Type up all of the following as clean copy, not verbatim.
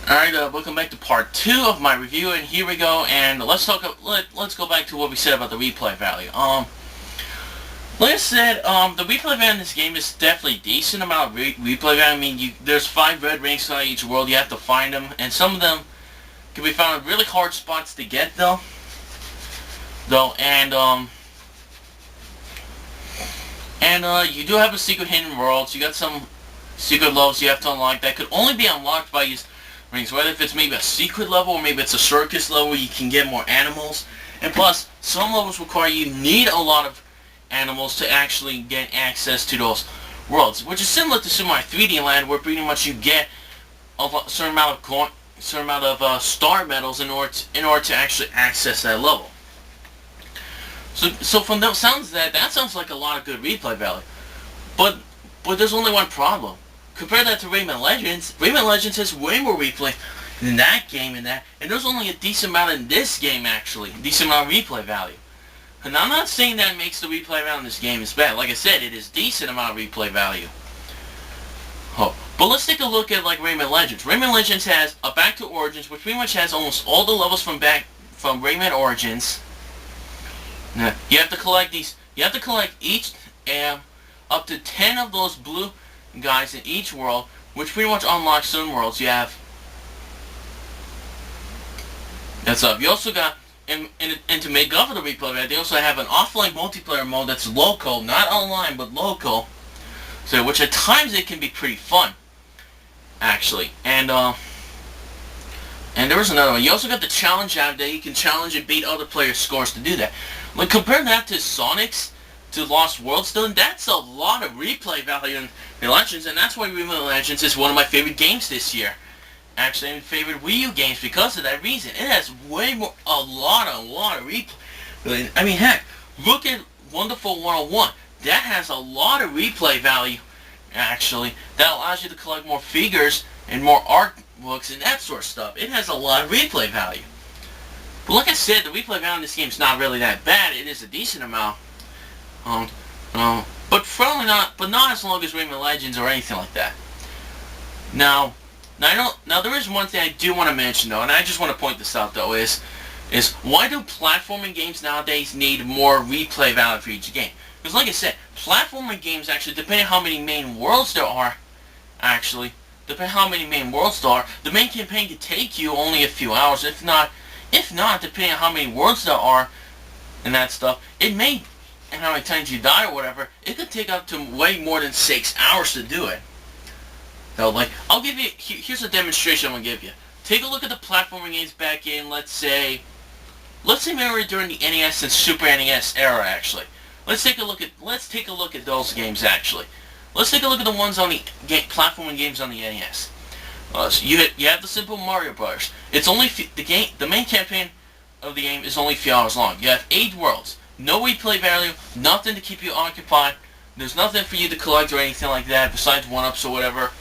Alright, welcome back to part 2 of my review, and here we go, and let's go back to what we said about the replay value. Like I said, the replay value in this game is definitely decent amount of replay value. I mean, there's 5 red rings on each world, you have to find them, and some of them can be found in really hard spots to get, and you do have a secret hidden worlds. You got some secret levels you have to unlock that could only be unlocked by these rings, whether if it's maybe a secret level or maybe it's a circus level where you can get more animals. And plus, some levels require you need a lot of animals to actually get access to those worlds, which is similar to Super Mario 3D Land, where pretty much you get a certain amount of star medals in order to actually access that level. So from those sounds that sounds like a lot of good replay value, but there's only one problem. Compare that to Rayman Legends. Rayman Legends has way more replay than that game and there's only a decent amount in this game actually, a decent amount of replay value. And I'm not saying that makes the replay value in this game is bad. Like I said, it is decent amount of replay value. But let's take a look at like Rayman Legends. Rayman Legends has a Back to Origins, which pretty much has almost all the levels from Rayman Origins. Now, you have to collect each up to 10 of those blue guys in each world, which pretty much unlocks certain worlds. You have that's up. You also got and to make up for the replay value, they also have an offline multiplayer mode that's local, not online but local. So which at times it can be pretty fun, actually. And there was another one. You also got the challenge app that you can challenge and beat other players' scores to do that. Like compare that to Sonic's to Lost Worlds, then that's a lot of replay value in Legends, and that's why Rayman Legends is one of my favorite games this year. Actually, my favorite Wii U games because of that reason. It has a lot of replay. I mean, heck, look at Wonderful 101. That has a lot of replay value, actually. That allows you to collect more figures and more artworks and that sort of stuff. It has a lot of replay value. But like I said, the replay value in this game is not really that bad. It is a decent amount. But probably not as long as Rayman Legends or anything like that. Now there is one thing I do want to mention though, and I just want to point this out though, is why do platforming games nowadays need more replay value for each game? Because like I said, platforming games actually, depending on how many main worlds there are, the main campaign could take you only a few hours, if not, depending on how many worlds there are and that stuff, and how many times you die or whatever, it could take up to way more than 6 hours to do it. So, like, I'll give you, here's a demonstration I'm going to give you. Take a look at the platforming games back in, let's say maybe during the NES and Super NES era, actually. Let's take a look at those games, actually. Let's take a look at the ones on the platforming games on the NES. So you have the Simple Mario Bros. It's only the main campaign of the game is only a few hours long. You have 8 worlds. No replay value, nothing to keep you occupied. There's nothing for you to collect or anything like that besides 1-ups or whatever.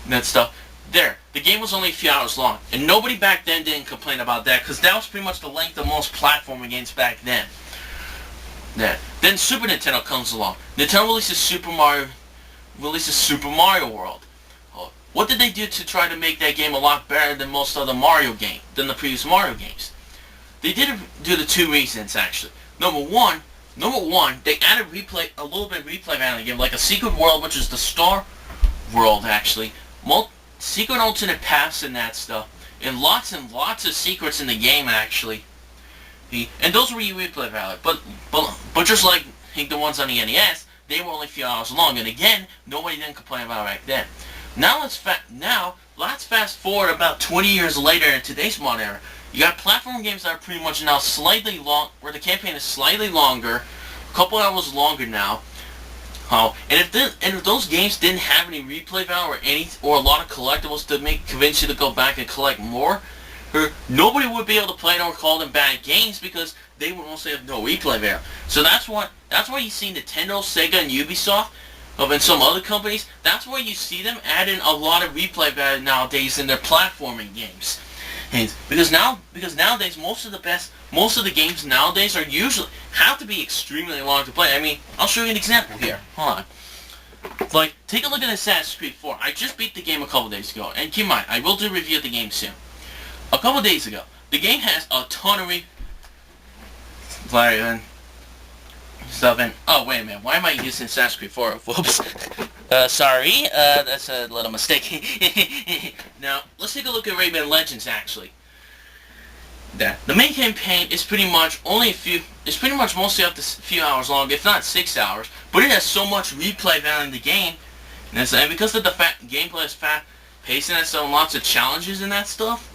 And that stuff. There. The game was only a few hours long. And nobody back then didn't complain about that because that was pretty much the length of most platforming games back then. Then Super Nintendo comes along. Nintendo releases Super Mario World. What did they do to try to make that game a lot better than most other than the previous Mario games? They did it due to 2 reasons actually. Number one, they added a little bit of replay value in the game, like a secret world, which is the Star World, actually. Secret alternate paths and that stuff. And lots of secrets in the game, actually. And those were your replay value. But just like the ones on the NES, they were only a few hours long. And again, nobody didn't complain about it back then. Now let's fast forward about 20 years later in today's modern era. You got platform games that are pretty much now slightly long, where the campaign is slightly longer, a couple hours longer now. And if those games didn't have any replay value or a lot of collectibles to convince you to go back and collect more, nobody would be able to play it or call them bad games because they would mostly have no replay value. So that's why you see Nintendo, Sega, and Ubisoft, and some other companies. That's why you see them adding a lot of replay value nowadays in their platforming games. And because nowadays most of the games nowadays have to be extremely long to play. I mean, I'll show you an example here. Hold on. Like, take a look at Assassin's Creed 4. I just beat the game a couple days ago. And keep in mind, I will do a review of the game soon. A couple days ago. The game has a ton of stuff in. Oh, wait a minute. Why am I using Assassin's Creed 4? Whoops. Sorry. That's a little mistake. Now, let's take a look at Rayman Legends, actually. The main campaign is pretty much mostly up to a few hours long, if not 6 hours, but it has so much replay value in the game, and because of the gameplay is fast-paced and has lots of challenges and that stuff,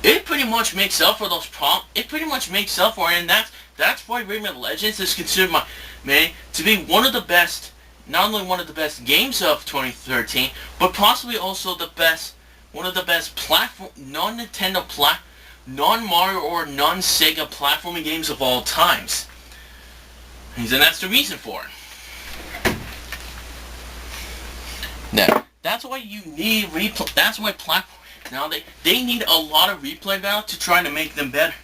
it pretty much makes up for those problems. It pretty much makes up for it, and that's why Rayman Legends is considered to be one of the best, not only one of the best games of 2013, but possibly also one of the best non-Nintendo non-Mario or non-Sega platforming games of all times. And that's the reason for it. Now, that's why you need replay. That's why now they need a lot of replay value to try to make them better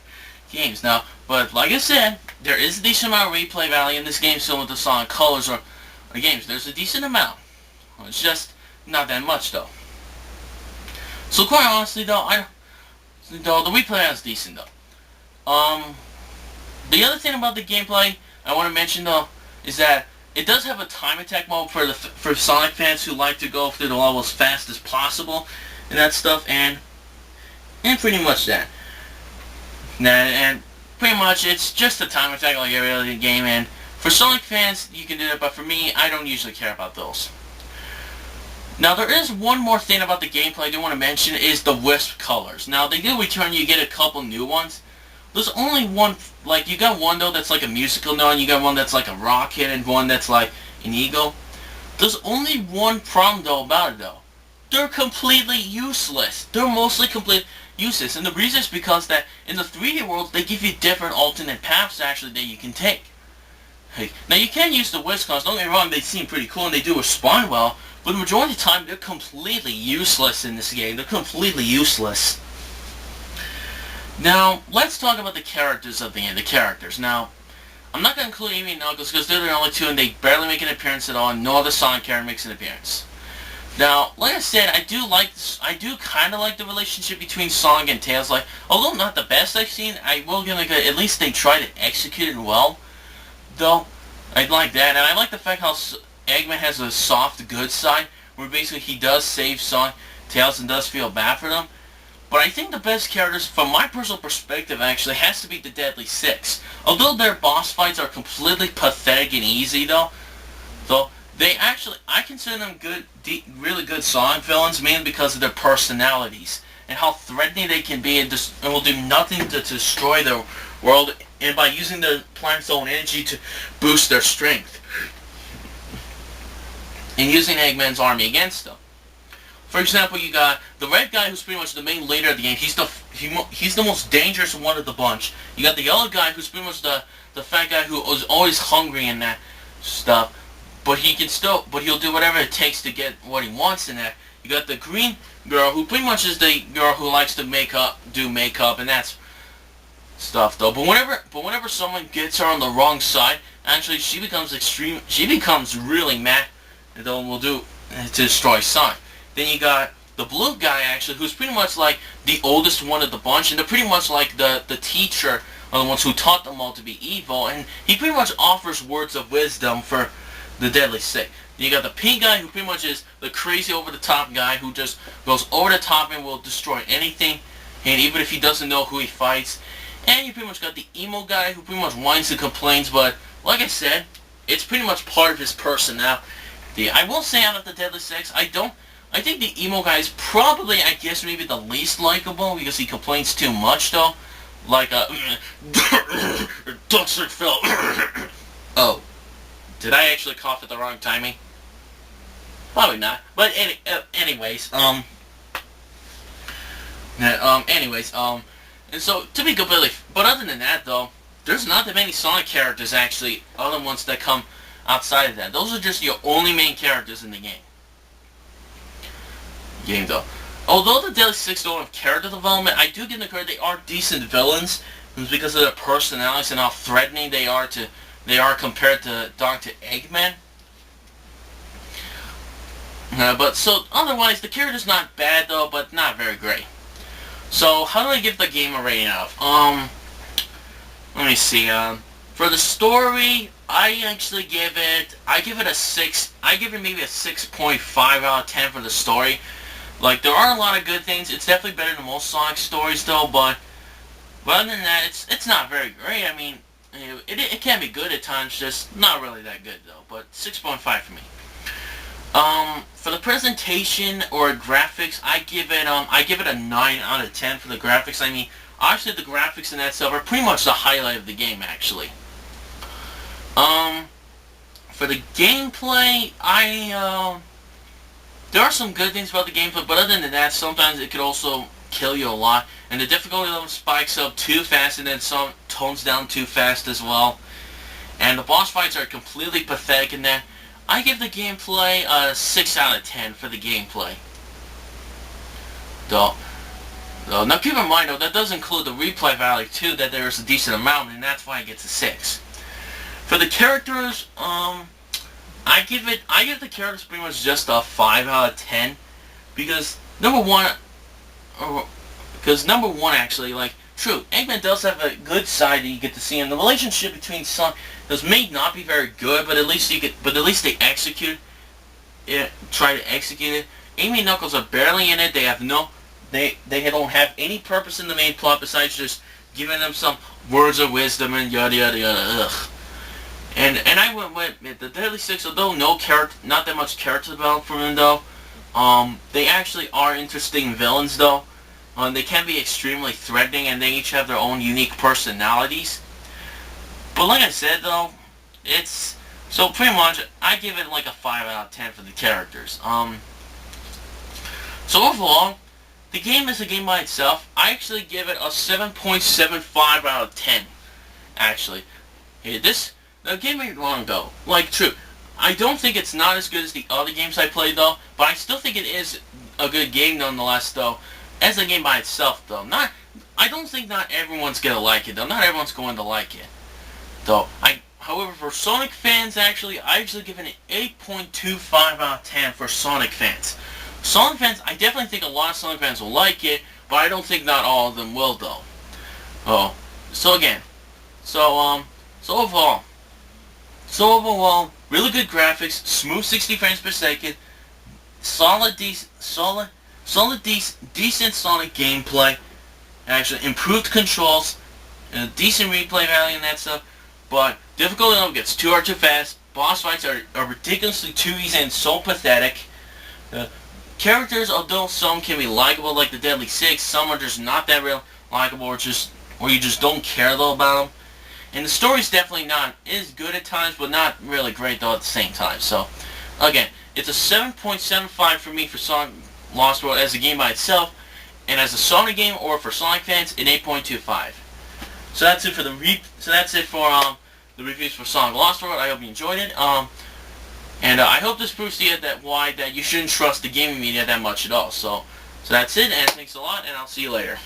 games. Now, but like I said, there is a decent amount of replay value in this game, similar to Sonic Colors or games. There's a decent amount. It's just not that much though. So quite honestly though, the replay is decent though. The other thing about the gameplay I want to mention though is that it does have a time attack mode for Sonic fans who like to go through the level as fast as possible and that stuff, and pretty much that. And pretty much it's just a time attack like every other game, and for Sonic fans you can do it, but for me I don't usually care about those. Now there is one more thing about the gameplay I do want to mention is the Wisp colors. Now they do return, you get a couple new ones. There's only one, like you got one though that's like a musical note, and you got one that's like a rocket, and one that's like an eagle. There's only one problem though about it though. They're completely useless. They're mostly completely useless, and the reason is because that in the 3D world they give you different alternate paths actually that you can take. Now you can use the Wisp colors, don't get me wrong, they seem pretty cool and they do respond well, but the majority of the time they're completely useless in this game. They're completely useless. Now, let's talk about the characters of the game. The characters. Now, I'm not going to include Amy and Knuckles because they're the only two and they barely make an appearance at all, and no other Sonic character makes an appearance. Now, like I said, I do kind of like the relationship between Sonic and Tails. Like, although not the best I've seen, I will give it at least they try to execute it well. Though, I like that, and I like the fact how Eggman has a soft, good side, where basically he does save Sonic, Tails, and does feel bad for them. But I think the best characters, from my personal perspective, actually has to be the Deadly Six. Although their boss fights are completely pathetic and easy, though they actually, I consider them really good Sonic villains, mainly because of their personalities and how threatening they can be, and will do nothing to destroy their world, and by using the planet's own energy to boost their strength, and using Eggman's army against them. For example, you got the red guy who's pretty much the main leader of the game. He's the most dangerous one of the bunch. You got the yellow guy who's pretty much the fat guy who is always hungry and that stuff. But he'll do whatever it takes to get what he wants in that. You got the green girl who pretty much is the girl who likes to do makeup and that's stuff though. But whenever someone gets her on the wrong side, actually she becomes really mad and then will do to destroy Sonic. Then you got the blue guy actually, who's pretty much like the oldest one of the bunch, and they're pretty much like the teacher, or the ones who taught them all to be evil, and he pretty much offers words of wisdom for the Deadly Six. Then you got the pink guy, who pretty much is the crazy over-the-top guy who just goes over the top and will destroy anything, and even if he doesn't know who he fights. And you pretty much got the emo guy, who pretty much whines and complains, but like I said, it's pretty much part of his personality. I will say out of the Deadly Six, I think the emo guy is probably, I guess, maybe the least likable because he complains too much, though. Like, Toxic Phil. Oh. Did I actually cough at the wrong timing? Probably not. But anyways, and so, to be completely, but other than that, though, there's not that many Sonic characters, actually, other ones that come outside of that. Those are just your only main characters in the game. Though. Although the Deadly Six don't have character development, I do give them credit. They are decent villains because of their personalities and how threatening they are compared to Dr. Eggman. But so otherwise, the character's not bad though, but not very great. So how do I give the game a rating out? Let me see. For the story, I give it a 6. I give it maybe a 6.5 out of 10 for the story. Like, there are a lot of good things. It's definitely better than most Sonic stories though, but other than that, it's not very great. I mean, it can be good at times, just not really that good though. But 6.5 for me. For the presentation or graphics, I give it a 9 out of 10 for the graphics. I mean, obviously the graphics in that stuff are pretty much the highlight of the game, actually. For the gameplay, there are some good things about the gameplay, but other than that, sometimes it could also kill you a lot. And the difficulty level spikes up too fast and then some tones down too fast as well. And the boss fights are completely pathetic in there. I give the gameplay a 6 out of 10 for the gameplay. Though, now keep in mind though, that does include the replay value too, that there is a decent amount, and that's why it gets a 6. For the characters, I give the characters pretty much just a 5 out of 10, because number one actually, like, true, Eggman does have a good side that you get to see, and the relationship between Sonic may not be very good, but at least they execute it, try to execute it. Amy and Knuckles are barely in it. They don't have any purpose in the main plot besides just giving them some words of wisdom and yada yada yada. Ugh. And I would admit the Deadly Six, although not that much character development from them though, they actually are interesting villains though. They can be extremely threatening, and they each have their own unique personalities. But like I said though, so pretty much I give it like a 5 out of 10 for the characters. So overall, the game is a game by itself. I actually give it a 7.75 out of 10. Actually, now get me wrong though. Like, true, I don't think it's not as good as the other games I played though, but I still think it is a good game nonetheless though. As a game by itself though. I don't think not everyone's gonna like it though. Not everyone's going to like it. Though, however, for Sonic fans actually, I actually give it an 8.25 out of 10 for Sonic fans. Sonic fans, I definitely think a lot of Sonic fans will like it, but I don't think not all of them will though. So overall, really good graphics, smooth 60 frames per second, decent Sonic gameplay, actually improved controls, and a decent replay value and that stuff, but difficulty level gets too hard too fast, boss fights are ridiculously too easy and so pathetic. Characters, although some can be likable like the Deadly Six, some are just not that real likable, or you just don't care though about them. And the story's definitely is good at times, but not really great though at the same time. So, again, it's a 7.75 for me for Sonic Lost World as a game by itself, and as a Sonic game or for Sonic fans, an 8.25. So that's it for the reviews for Sonic Lost World. I hope you enjoyed it. And I hope this proves to you that you shouldn't trust the gaming media that much at all. So that's it, and thanks a lot, and I'll see you later.